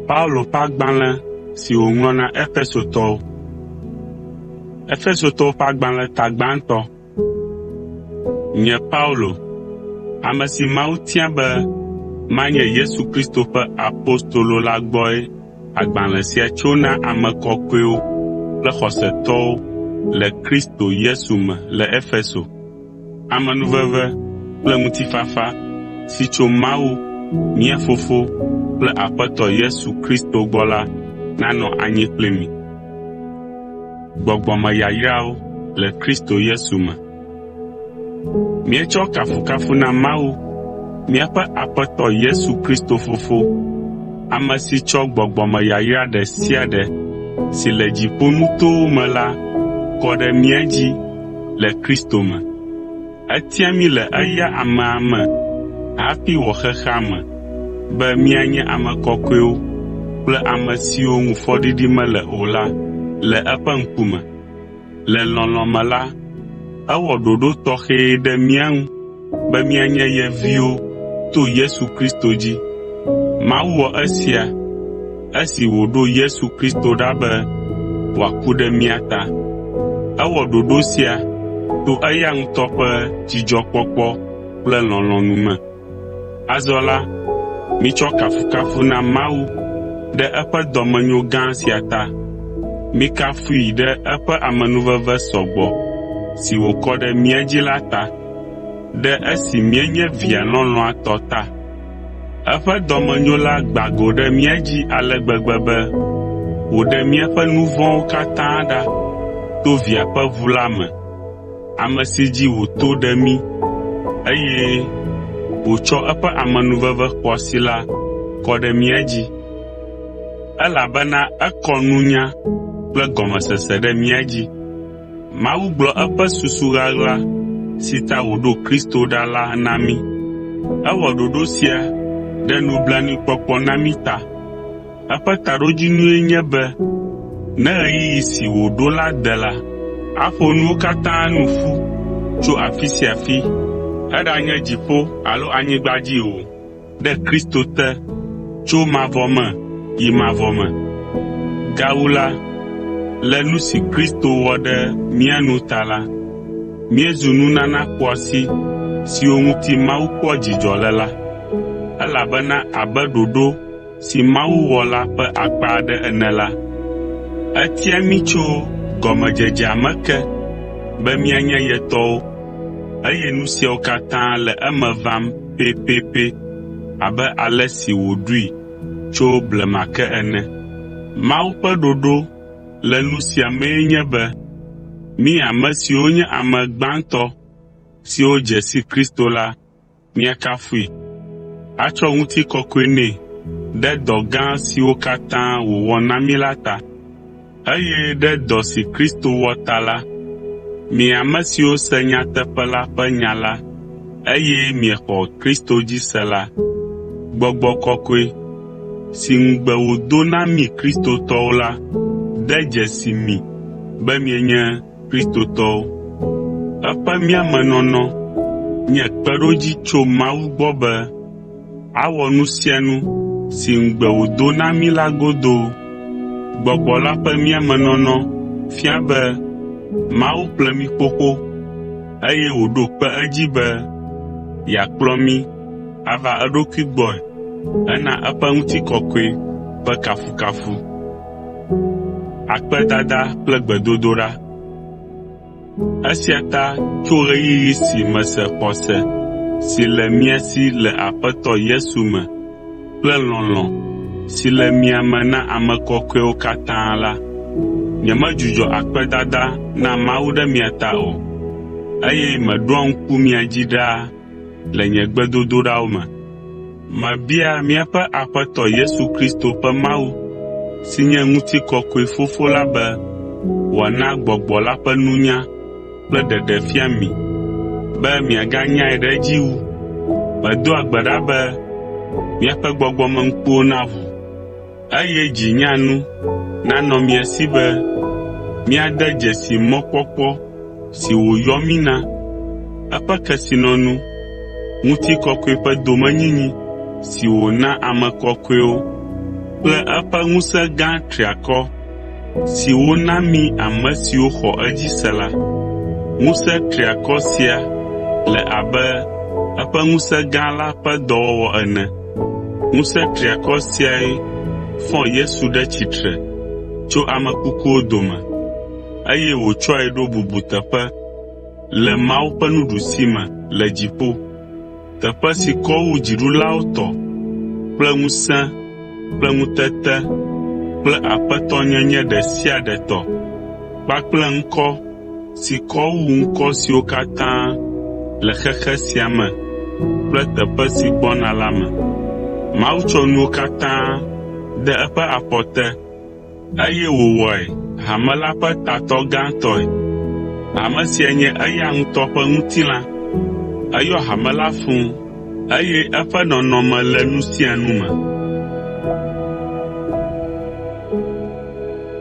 Paulo ƒe agbalẽ si wòŋlɔ na Efesotɔwo. Efesotɔwo ƒe agbalẽ tagbãtɔ. Nye Paulo, ame si Mawu tia be manye Yesu Kristo ƒe apostolo la gbɔe agbalẽ sia tso na ame kɔkɔewo kple xɔsetɔwo le Kristo Yesu me le Efeso. Amenuveve kple ŋutifafa si tso Mawu, mía Fofo kple Aƒetɔ Yesu Kristo gbɔ la nanɔ anyi kpli mi. Gbɔgbɔme yayrawo le Kristo Yesu me. Míetsɔ kafukafu na Mawu, míaƒe Aƒetɔ Yesu Kristo Fofo, ame si tsɔ gbɔgbɔme yayra ɖe sia ɖe si le dziƒonutowo me la kɔ ɖe mía dzi le Kristo me. Etia mí le eya amea me hafi wɔ xexea me be míanye ame kɔkɔewo kple ame siwo ŋu fɔɖiɖi mele o la le eƒe ŋkume. Le lɔlɔ̃ me la, ewɔ ɖoɖo tɔxɛ ɖe mía ŋu be míanye ye viwo to Yesu Kristo dzi. Mawu wɔ esia esi wòɖo Yesu Kristo ɖa be wòaku ɖe mía ta. Ewɔ ɖoɖo sia to eya ŋutɔ ƒe dzidzɔkpɔkpɔ kple lɔlɔ̃nu me. Azɔ la, mitsɔ kafukafu na Mawu ɖe eƒe dɔmenyo gã sia ta. Mikafui ɖe eƒe amenuveve sɔgbɔ si wòkɔ ɖe mía dzi la ta, ɖe esi míenye via lɔlɔ̃atɔ ta. Eƒe dɔmenyo la gbã go ɖe mía dzi ale gbegbe be wòɖe míaƒe nu vɔ̃wo katã ɖa to via ƒe ʋu la me, ame si dzi wòto ɖe mí, eye wòtsɔ eƒe amenuveve xɔasi la kɔ ɖe mía dzi. Elabena ekɔ nunya kple gɔmesese ɖe mía dzi. Mawu gblɔ eƒe susu ɣaɣla si ta wòɖo Kristo ɖa la na mí. Ewɔ ɖoɖo sia ɖe nublanuikpɔkpɔ na mí ta. Eƒe taɖodzinue nye be ne ɣeyiɣi si wòɖo la de la, aƒo nuwo katã nu ƒu tso afi sia afi, eɖanye dziƒo alo anyigba dzi o, ɖe Kristo te, tso mavɔ me yi mavɔ me. Gawu la, le nu si Kristo wɔ ɖe mía nu ta la, míezu nunana xɔasi siwo ŋuti Mawu kpɔ dzidzɔ le la, elabena abe ɖoɖo si Mawu wɔ la ƒe akpa aɖe ene la, etia mí tso gɔmedzedzea me ke be míanye ye tɔwo, eye nu siawo katã le eme vam pɛpɛpɛ abe ale si wòɖoe tso blema ke ene. Mawu ƒe ɖoɖo le nu sia mee nye be mí ame siwo nye ame gbãtɔ siwo dze si Kristo la, míakafui, atsɔ ŋutikɔkɔe nɛ ɖe dɔ gã siwo katã wòwɔ na mí la ta. Eye ɖe dɔ si Kristo wɔ ta la, mi ame siwo se nyateƒe la ƒe nya la, eye miexɔ Kristo dzi se la, Gbɔgbɔ Kɔkɔe si ŋugbe wòdo na mi kristotɔwo la de dzesi mi be mienye kristotɔwo. Eƒe miamenɔnɔ nye kpeɖodzi tso Mawu gbɔ be awɔ nu sia nu si ŋugbe wòdo na mi la godoo. Gbɔgbɔ la ƒe miamenɔnɔ fia be Mawu ƒle mi xoxo, eye wòɖo kpe edzi be yeakplɔ mi ava eɖokui gbɔe hena eƒe ŋutikɔkɔe ƒe kafukafu. Akpedada kple gbedodoɖa. Esia ta tso ɣeyiɣi si mese xɔse si le mía si le Aƒetɔ Yesu me kple lɔlɔ̃ si le mia me na ame kɔkɔewo katã la, nyemedzudzɔ akpedada na Mawu ɖe mia ta o, eye meɖoa ŋku mia dzi ɖaa le nye gbedodoɖawo me. Mebia míaƒe Aƒetɔ Yesu Kristo ƒe Mawu si nye ŋutikɔkɔe Fofo la be wòana Gbɔgbɔ la ƒe nunya kple ɖeɖefia mi be miaganyae ɖe edzi wu. Medoa gbe ɖa be míaƒe gbɔgbɔmeŋkuwo naʋu, eye dzinyanu nanɔ mia si be míade dzesi mɔkpɔkpɔ si wòyɔ mí na, eƒe kesinɔnu, ŋutikɔkɔe ƒe domenyinyi si wòna ame kɔkɔewo kple eƒe ŋusẽ gã triakɔ si wona mí ame siwo xɔ edzi se la. Ŋusẽ triakɔ sia le abe eƒe ŋusẽ gã la ƒe dɔwɔwɔ ene. Ŋusẽ triakɔ siae fɔ Yesu ɖe tsitre tso ame kukuwo dome, eye wòtsɔe ɖo bubuteƒe le Mawu ƒe nuɖusime le dziƒo, teƒe si kɔ wu dziɖulawo tɔ kple ŋusẽ kple ŋutete kple aƒetɔnyenye ɖe sia ɖe tɔ, kpakple ŋkɔ si kɔ wu ŋkɔ siwo katã le xexe sia me kple teƒe si gbɔna la me. Mawu tsɔ nuwo katã de eƒe afɔ te, eye wòwɔe hame la ƒe tatɔ gãtɔe. Hame sia nye eya ŋutɔ ƒe ŋutilã. Eyɔ hame la fũu, eye eƒe nɔnɔme le nu sia nu me.